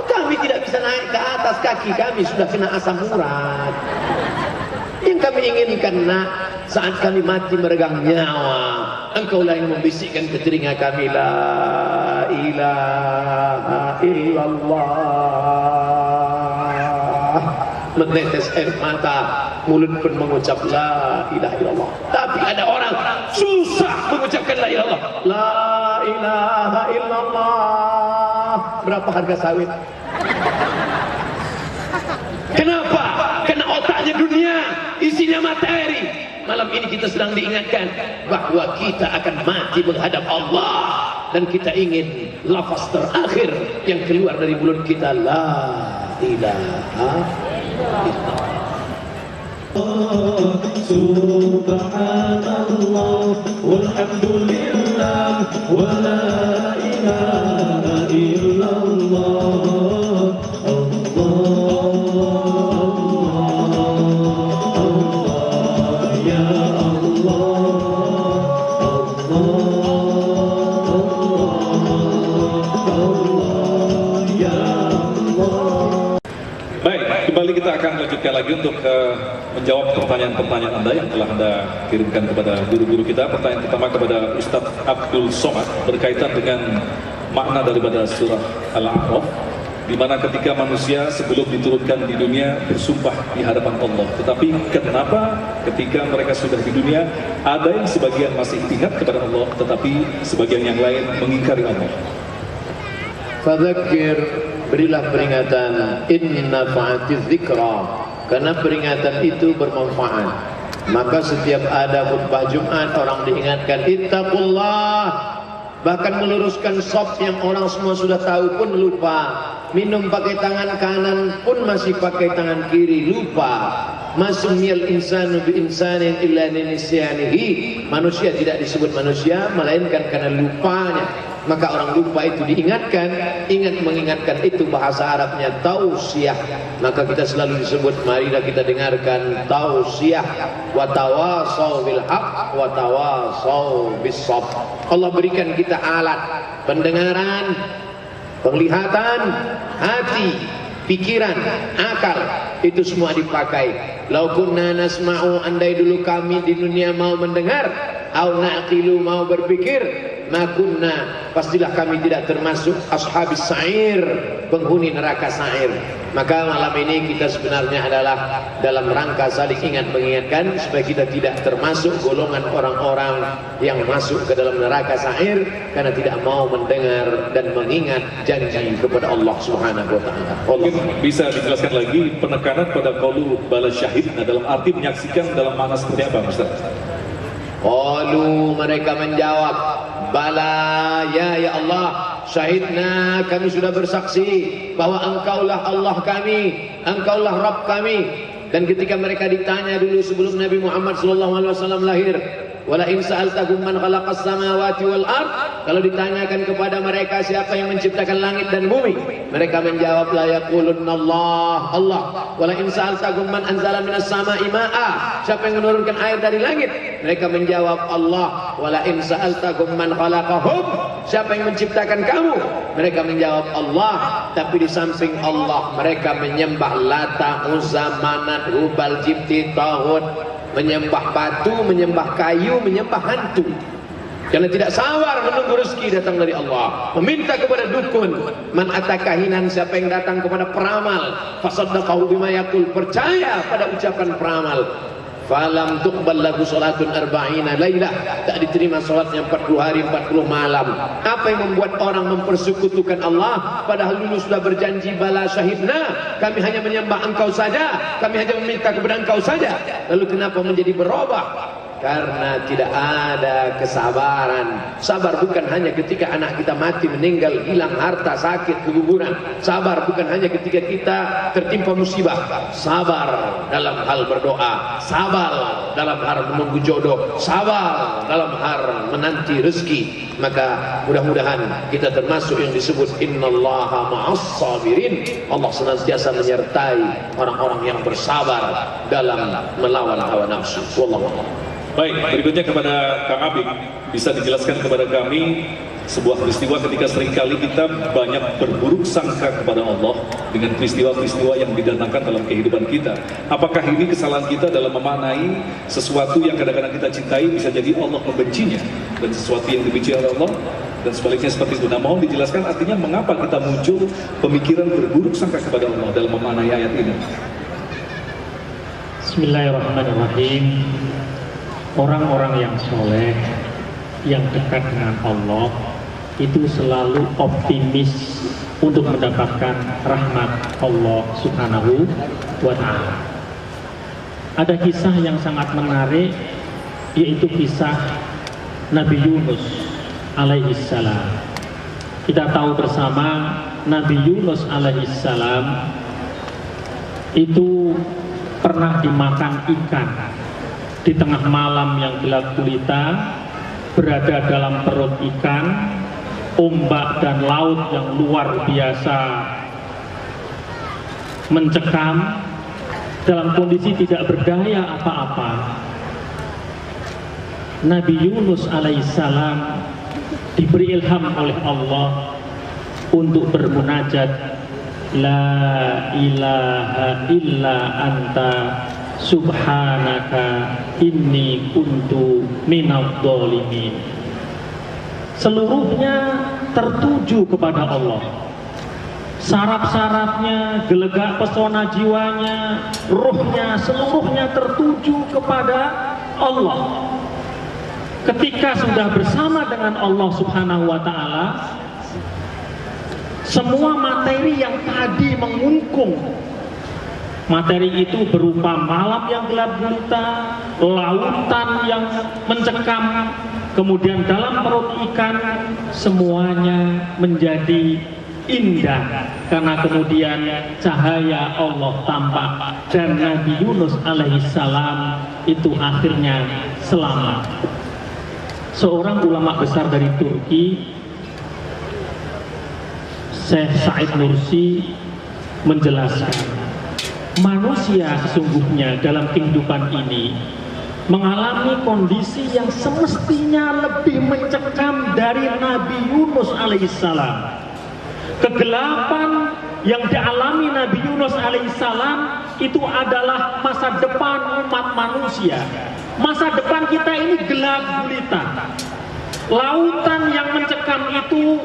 G: Kami tidak bisa naik ke atas, kaki kami sudah kena asam urat. Yang kami inginkan nak, saat kami mati meregang nyawa, engkaulah yang membisikkan ke telinga kami la ilaha illallah. Menetes air mata, mulut pun mengucap la ilaha illallah. Tapi ada orang susah mengucapkan la ilaha illallah. La ilaha illallah. Berapa harga sawit? Kenapa? Karena otaknya dunia, isinya materi. Malam ini kita sedang diingatkan bahwa kita akan mati menghadap Allah, dan kita ingin lafaz terakhir yang keluar dari mulut kita la ilaha illallah. Subhanallah walhamdulillah wa la ilaha illallah. Allah ya Allah ya Allah.
A: Baik, kembali kita akan lanjutkan lagi untuk menjawab pertanyaan-pertanyaan Anda yang telah Anda kirimkan kepada guru-guru kita. Pertanyaan pertama kepada Ustadz Abdul Somad berkaitan dengan makna daripada surah Al-A'raf, di mana ketika manusia sebelum diturunkan di dunia bersumpah di hadapan Allah, tetapi kenapa ketika mereka sudah di dunia ada yang sebagian masih ingat kepada Allah, tetapi sebagian yang lain mengingkari Allah?
G: Fadzakir, berilah peringatan, inna fa'atiz dzikra, karena peringatan itu bermanfaat. Maka setiap ada khutbah Jumat orang diingatkan ittaqullah. Bahkan meluruskan shop yang orang semua sudah tahu pun lupa. Minum pakai tangan kanan pun masih pakai tangan kiri, lupa. Masumiyal insanu bi insanin illa nisyanihi. Manusia tidak disebut manusia melainkan karena lupanya. Maka orang lupa itu diingatkan. Ingat mengingatkan itu bahasa Arabnya tausiyah. Maka kita selalu disebut, marilah kita dengarkan tausiyah. Wa tawasau bil haq wa tawasau bis sabr. Allah berikan kita alat pendengaran, penglihatan, hati, pikiran, akal, itu semua dipakai. Lau kunna nasma'u, andai dulu kami di dunia mau mendengar, au naqilu, mau berpikir, makunna, pastilah kami tidak termasuk ashabis sa'ir, penghuni neraka sa'ir. Maka malam ini kita sebenarnya adalah dalam rangka saling ingat mengingatkan supaya kita tidak termasuk golongan orang-orang yang masuk ke dalam neraka sa'ir karena tidak mau mendengar dan mengingat janji kepada Allah Subhanahu wa taala.
A: Mungkin bisa dijelaskan lagi penekanan pada qaulu bala syahidna dalam arti menyaksikan dalam makna seperti apa, Ustaz?
G: Qalu, mereka menjawab, bala ya Allah, syahidna, kami sudah bersaksi bahwa engkaulah Allah kami, engkaulah Rabb kami. Dan ketika mereka ditanya dulu sebelum Nabi Muhammad SAW lahir, wala in sa'altahum man khalaqas samawati wal ard, kalau ditanyakan kepada mereka siapa yang menciptakan langit dan bumi, mereka menjawab la yaqulunna Allah. Wala in sa'altahum man anzala minas sama'i ma'a, siapa yang menurunkan air dari langit, mereka menjawab Allah. Wala in sa'altahum man khalaqahum, siapa yang menciptakan kamu, mereka menjawab Allah. Tapi di samping Allah mereka menyembah Lata, Uzza, Manat, Hubal, Jibti, Tahut, menyembah batu, menyembah kayu, menyembah hantu. Karena tidak sabar menunggu rezeki datang dari Allah. Meminta kepada dukun, man atakahinan, siapa yang datang kepada peramal, fasaddaqahu bima yaqul, percaya pada ucapan peramal. Falam tuqbal lahu salatun arba'ina lailah, tak diterima salatnya 40 hari 40 malam. Apa yang membuat orang mempersekutukan Allah padahal dulu sudah berjanji bala syahidna, kami hanya menyembah engkau saja, kami hanya meminta kepada engkau saja. Lalu kenapa menjadi berubah? Karena tidak ada kesabaran. Sabar bukan hanya ketika anak kita mati, meninggal, hilang harta, sakit, keguguran. Sabar bukan hanya ketika kita tertimpa musibah. Sabar dalam hal berdoa, sabar dalam hal menunggu jodoh, sabar dalam hal menanti rezeki. Maka mudah-mudahan kita termasuk yang disebut innallaha ma'as sabirin. Allah senantiasa menyertai orang-orang yang bersabar dalam melawan hawa nafsu. Wallahu a'lam.
A: Baik, berikutnya kepada Kang Abik, bisa dijelaskan kepada kami sebuah peristiwa ketika seringkali kita banyak berburuk sangka kepada Allah dengan peristiwa-peristiwa yang didatangkan dalam kehidupan kita. Apakah ini kesalahan kita dalam memaknai sesuatu yang kadang-kadang kita cintai bisa jadi Allah membencinya, dan sesuatu yang dibenci oleh Allah dan sebaliknya seperti itu. Nah, mohon dijelaskan artinya mengapa kita muncul pemikiran berburuk sangka kepada Allah dalam memaknai ayat ini.
C: Bismillahirrahmanirrahim. Orang-orang yang soleh, yang dekat dengan Allah, itu selalu optimis untuk mendapatkan rahmat Allah Subhanahu wa ta'ala. Ada kisah yang sangat menarik, yaitu kisah Nabi Yunus alaihissalam. Kita tahu bersama Nabi Yunus alaihissalam itu pernah dimakan ikan. Di tengah malam yang gelap gulita, berada dalam perut ikan, ombak dan laut yang luar biasa mencekam, dalam kondisi tidak berdaya apa-apa. Nabi Yunus alaihissalam diberi ilham oleh Allah untuk bermunajat, la ilaha illa anta subhanaka inni kuntu minadh dhalimin. Seluruhnya tertuju kepada Allah. Saraf-sarafnya, gelegak pesona jiwanya, ruhnya, seluruhnya tertuju kepada Allah. Ketika sudah bersama dengan Allah Subhanahu wa ta'ala, semua materi yang tadi mengungkung, materi itu berupa malam yang gelap gulita, lautan yang mencekam, kemudian dalam perut ikan, semuanya menjadi indah karena kemudian cahaya Allah tampak dan Nabi Yunus alaihissalam itu akhirnya selamat. Seorang ulama besar dari Turki, Syekh Said Nursi, menjelaskan manusia sesungguhnya dalam kehidupan ini mengalami kondisi yang semestinya lebih mencekam dari Nabi Yunus alaihissalam. Kegelapan yang dialami Nabi Yunus alaihissalam itu adalah masa depan umat manusia. Masa depan kita ini gelap gulita. Lautan yang mencekam itu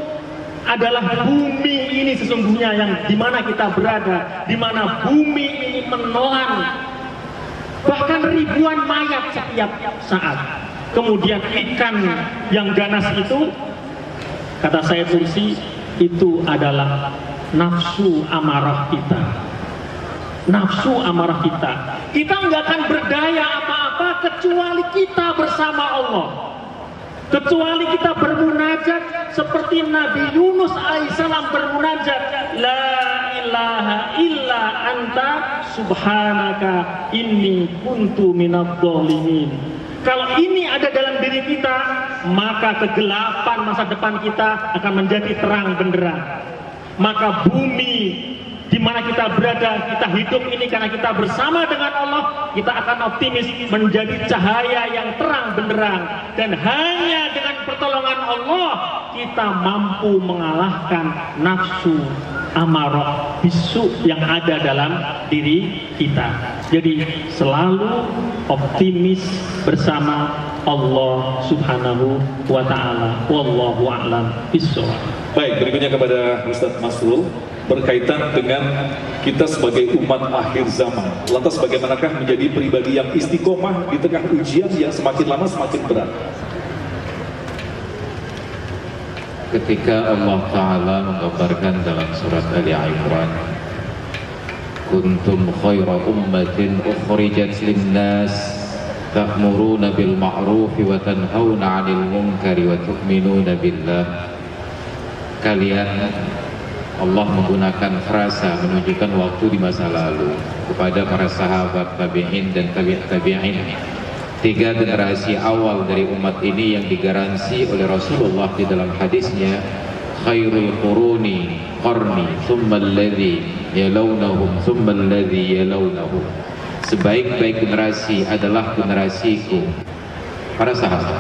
C: adalah bumi ini sesungguhnya yang dimana kita berada, dimana bumi ini menelan bahkan ribuan mayat setiap saat. Kemudian ikan yang ganas itu, kata saya Tursi, itu adalah nafsu amarah kita. Nafsu amarah kita. Kita nggak akan berdaya apa-apa kecuali kita bersama Allah. Kecuali kita bermunajat seperti Nabi Yunus alaihissalam bermunajat, la ilaha illa anta subhanaka inni kuntu minadh dhalimin. Kalau ini ada dalam diri kita, maka kegelapan masa depan kita akan menjadi terang benderang. Maka bumi di mana kita berada, kita hidup ini karena kita bersama dengan Allah, kita akan optimis menjadi cahaya yang terang benderang. Dan hanya dengan pertolongan Allah kita mampu mengalahkan nafsu amarah bisu yang ada dalam diri kita. Jadi selalu optimis bersama Allah Subhanahu wa taala. Wallahu a'lam bishawab.
A: Baik, berikutnya kepada Ustaz Masrul berkaitan dengan kita sebagai umat akhir zaman. Lantas bagaimanakah menjadi pribadi yang istiqomah di tengah ujian yang semakin lama semakin berat?
E: Ketika Allah Ta'ala menggambarkan dalam surat Ali Imran, kuntum khaira ummatin ukhrijat linnas ta'muruna bil ma'rufi wa tanhauna 'anil munkari wa tu'minuna billah. Kalian, Allah menggunakan frasa menunjukkan waktu di masa lalu kepada para sahabat tabi'in dan tabi'in. 3 generasi awal dari umat ini yang digaransi oleh Rasulullah di dalam hadisnya, khairul quruni qarni thumma alladhi yalawnahum thumma alladhi yalawnahum. Sebaik-baik generasi adalah generasiku, para sahabat,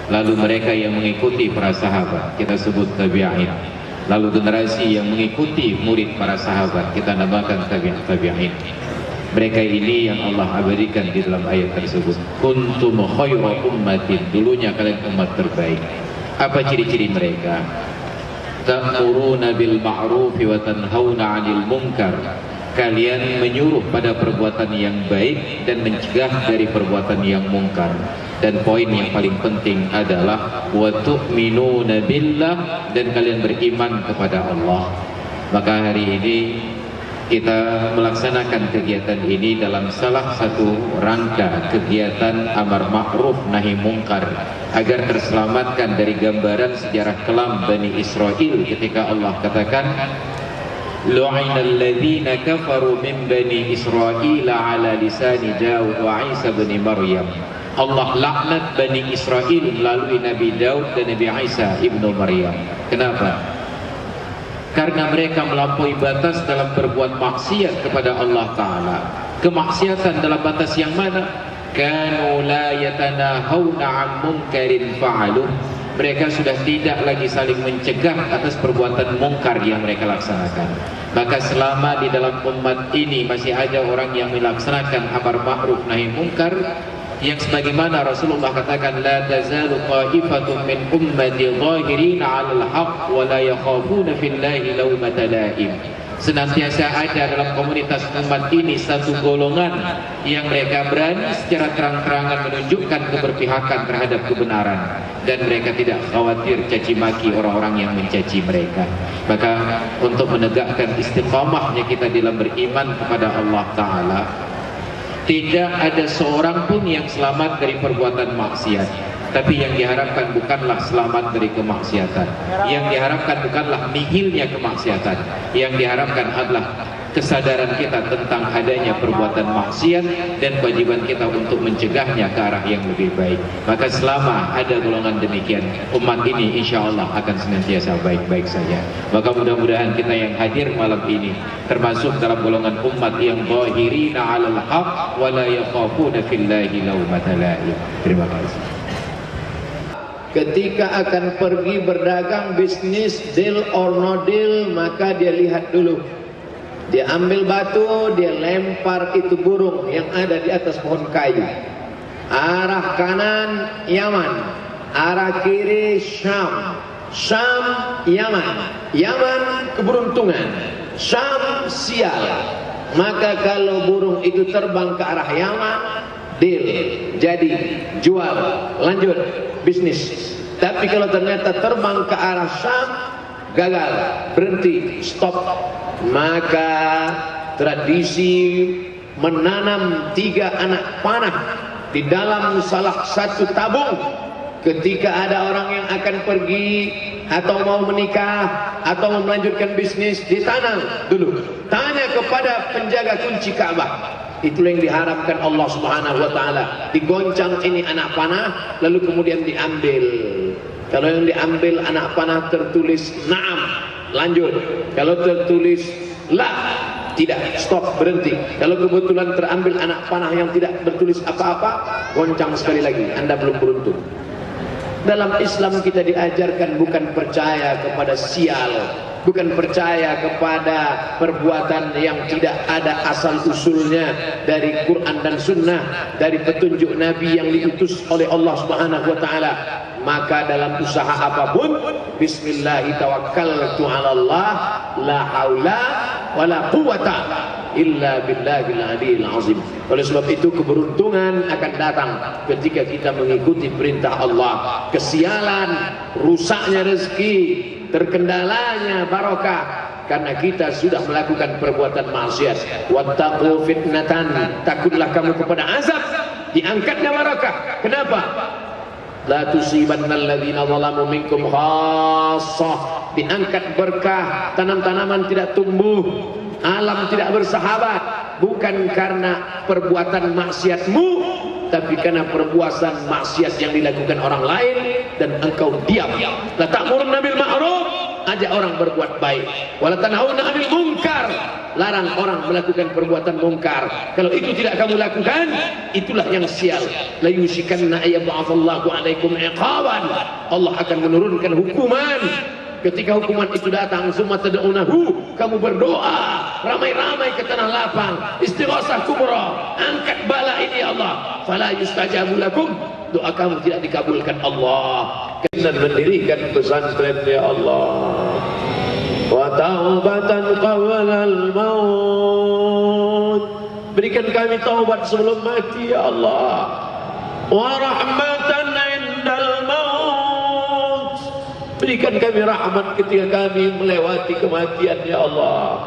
E: lalu mereka yang mengikuti para sahabat kita sebut tabi'in, lalu generasi yang mengikuti murid para sahabat kita namakan tabi'in. Mereka ini yang Allah abadikan di dalam ayat tersebut. Kuntum khayra ummatin, dulunya kalian umat terbaik. Apa ciri-ciri mereka? Ta'muruna bil ma'rufi wa tanhauna 'anil munkar. Kalian menyuruh pada perbuatan yang baik dan mencegah dari perbuatan yang mungkar. Dan poin yang paling penting adalah wa tu'minuna billah, dan kalian beriman kepada Allah. Maka hari ini kita melaksanakan kegiatan ini dalam salah satu rangka kegiatan amar ma'ruf nahi mungkar, agar terselamatkan dari gambaran sejarah kelam Bani Israel ketika Allah katakan lu'inal ladzina kafaru min Bani Israel ala lisani Daud wa Isa bin Maryam. Allah laknat Bani Israel melalui Nabi Daud dan Nabi Isa ibnu Maryam. Kenapa? Karena mereka melampaui batas dalam berbuat maksiat kepada Allah Ta'ala. Kemaksiatan dalam batas yang mana? Kanu la yatanahawna 'an munkarin fa'aluh. Mereka sudah tidak lagi saling mencegah atas perbuatan mungkar yang mereka laksanakan. Maka selama di dalam umat ini masih ada orang yang melaksanakan amar ma'ruf nahi mungkar, yang sebagaimana Rasulullah katakan, la tazalu qa'ifatun min ummati dhahirina 'alal haqq wa la yakhafuna fillahi lawmata la'im. Senantiasa ada dalam komunitas umat ini satu golongan yang mereka berani secara terang-terangan menunjukkan keberpihakan terhadap kebenaran, dan mereka tidak khawatir caci maki orang-orang yang mencaci mereka. Maka untuk menegakkan istiqamahnya kita dalam beriman kepada Allah Ta'ala, tidak ada seorang pun yang selamat dari perbuatan maksiat. Tapi yang diharapkan bukanlah selamat dari kemaksiatan. Yang diharapkan bukanlah nihilnya kemaksiatan. Yang diharapkan adalah kesadaran kita tentang adanya perbuatan maksiat dan kewajiban kita untuk mencegahnya ke arah yang lebih baik. Maka selama ada golongan demikian, umat ini insya Allah akan senantiasa baik-baik saja. Maka mudah-mudahan kita yang hadir malam ini termasuk dalam golongan umat yang zahirina 'alal haqq wa la yakhafuna fillahi lawmata la'im. Terima kasih.
G: Ketika akan pergi berdagang, bisnis, deal or no deal, maka dia lihat dulu. Dia ambil batu, dia lempar itu burung yang ada di atas pohon kayu. Arah kanan Yaman, arah kiri Syam. Syam Yaman, Yaman keberuntungan, Syam sial. Maka kalau burung itu terbang ke arah Yaman, deal, jadi, jual, lanjut bisnis. Tapi kalau ternyata terbang ke arah Syam, gagal, berhenti, stop. Maka tradisi menanam 3 anak panah di dalam salah satu tabung. Ketika ada orang yang akan pergi atau mau menikah atau mau melanjutkan bisnis, ditanam dulu. Tanya kepada penjaga kunci Ka'bah. Itulah yang diharapkan Allah Subhanahu wa taala. Digoncang ini anak panah, lalu kemudian diambil. Kalau yang diambil anak panah tertulis na'am, lanjut. Kalau tertulis la, tidak, stop, berhenti. Kalau kebetulan terambil anak panah yang tidak bertulis apa-apa, goncang sekali lagi, Anda belum beruntung. Dalam Islam kita diajarkan bukan percaya kepada sial, bukan percaya kepada perbuatan yang tidak ada asal usulnya dari Quran dan Sunnah, dari petunjuk Nabi yang diutus oleh Allah Subhanahu wa taala. Maka dalam usaha apapun, bismillah tawakkaltu 'ala Allah, la haula wala quwata illa billahil aliyil azim. Oleh sebab itu keberuntungan akan datang ketika kita mengikuti perintah Allah. Kesialan, rusaknya rezeki, terkendalanya barokah karena kita sudah melakukan perbuatan maksiat. Wattaqu fitnatan, takutlah kamu kepada azab, diangkatnya barokah. Kenapa? La tusibannal ladzina zalamu minkum khassah, diangkat berkah, tanam-tanaman tidak tumbuh, alam tidak bersahabat, bukan karena perbuatan maksiatmu, tapi karena perbuatan maksiat yang dilakukan orang lain dan engkau diam. La ta'muruna bil ma'ruf, ajak orang berbuat baik. Wala tanhauna 'anil munkar, larang orang melakukan perbuatan mungkar. Kalau itu tidak kamu lakukan, itulah yang sial. La yushikanna ayyab'atsallahu 'alaikum iqaban, Allah akan menurunkan hukuman. Ketika hukuman itu datang, summa tad'unahu, kamu berdoa ramai-ramai ke tanah lapang, istighosah kubra, angkat bala ini ya Allah, fala yustajabu lakum, doa kamu tidak dikabulkan Allah. Kita mendirikan pesantren ya Allah, wa taubatan qawlal maut, berikan kami taubat sebelum mati ya Allah, wa rahmatan indal maut, berikan kami rahmat ketika kami melewati kematian ya Allah,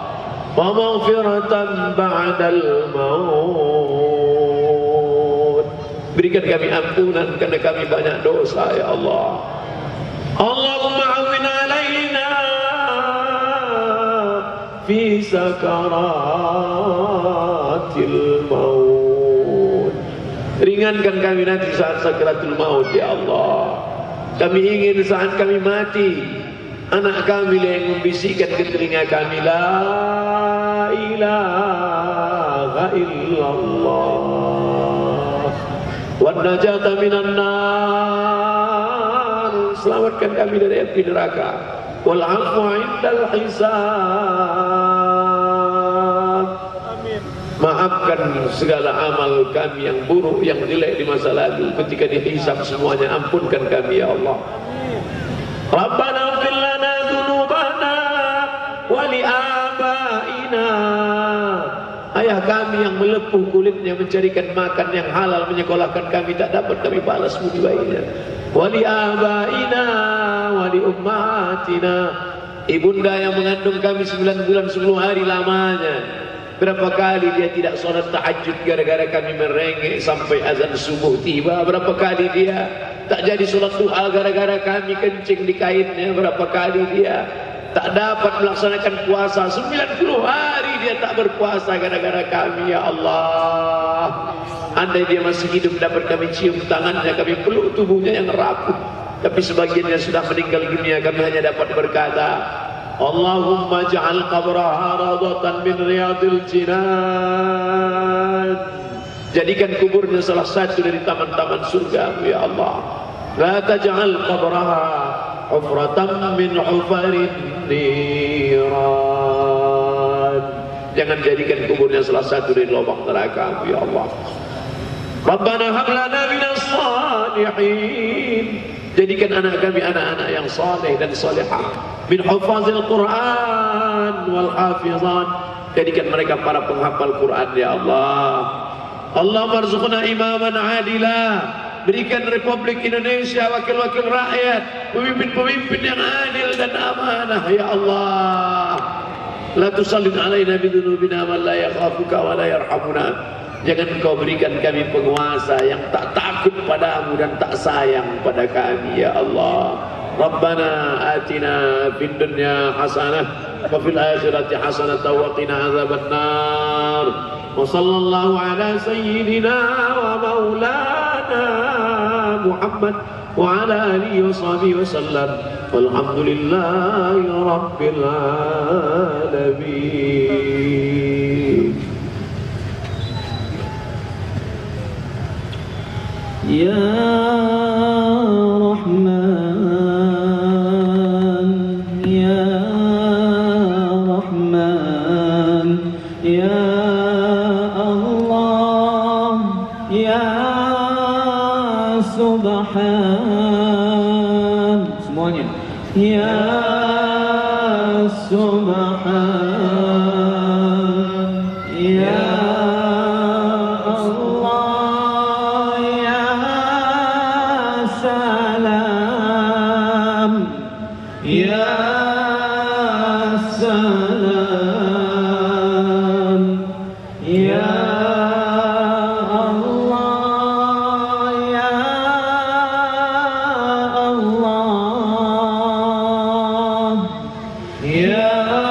G: wa maghfiratan ba'dal maut, berikan kami ampunan karena kami banyak dosa ya Allah. Allahumma awin alaina fi sakaratil maut, ringankan kami nanti saat sakaratul maut ya Allah. Kami ingin saat kami mati, anak kami yang membisikkan ke telinga kami, la ilaha illallah wan najata minan nar, selamatkan kami dari api neraka, wal afwa indal hisab, maafkan segala amal kami yang buruk, yang jelek di masa lalu. Ketika dihisab semuanya, ampunkan kami ya Allah. Rabbana ighfir lana dzunubana wa li abaina, ayah kami yang melepuh kulitnya mencarikan makan yang halal, menyekolahkan kami, tak dapat kami balas budi baiknya. Wa li abaina wa li ummatina, ibunda yang mengandung kami 9 bulan 10 hari lamanya, berapa kali dia tidak sholat tahajud gara-gara kami merengek sampai azan subuh tiba. Berapa kali dia tak jadi sholat duha gara-gara kami kencing di kainnya. Berapa kali dia tak dapat melaksanakan puasa 90 hari dia tak berpuasa gara-gara kami ya Allah. Andai dia masih hidup dapat kami cium tangannya, kami peluk tubuhnya yang rapuh, tapi sebagiannya sudah meninggal dunia. Kami hanya dapat berkata, Allahumma ja'al qabraha rawdatan min riyadil jinan, jadikan kuburnya salah satu dari taman-taman surga ya Allah. La taj'al qabraha hufratan min hufarin niran, jangan jadikan kuburnya salah satu dari lubang neraka ya Allah. Rabbana hab lana minas
F: salihin. Jadikan anak kami anak-anak yang saleh dan salihah, min hufazil Quran wal hafizat. Jadikan mereka para penghafal Quran ya Allah. Allah marzuqna imaman adilah. Berikan Republik Indonesia wakil-wakil rakyat, pemimpin-pemimpin yang adil dan amanah ya Allah. La tusallin alaina bidunubina man la yakhafuka wa la yarhamuna. Jangan engkau berikan kami penguasa yang tak takut padamu dan tak sayang pada kami ya Allah. Rabbana atina fid dunya hasanah wa fil akhirati hasanah wa qina azabannar. Wa sallallahu ala sayyidina wa maulana Muhammad wa ala alihi wa sahbihi wa sallam. Walhamdulillahi rabbil alamin.
B: Ya Rahman, Ya Rahman, Ya Allah, Ya Subhan. Semuanya. Ya Subhan, Ya Ya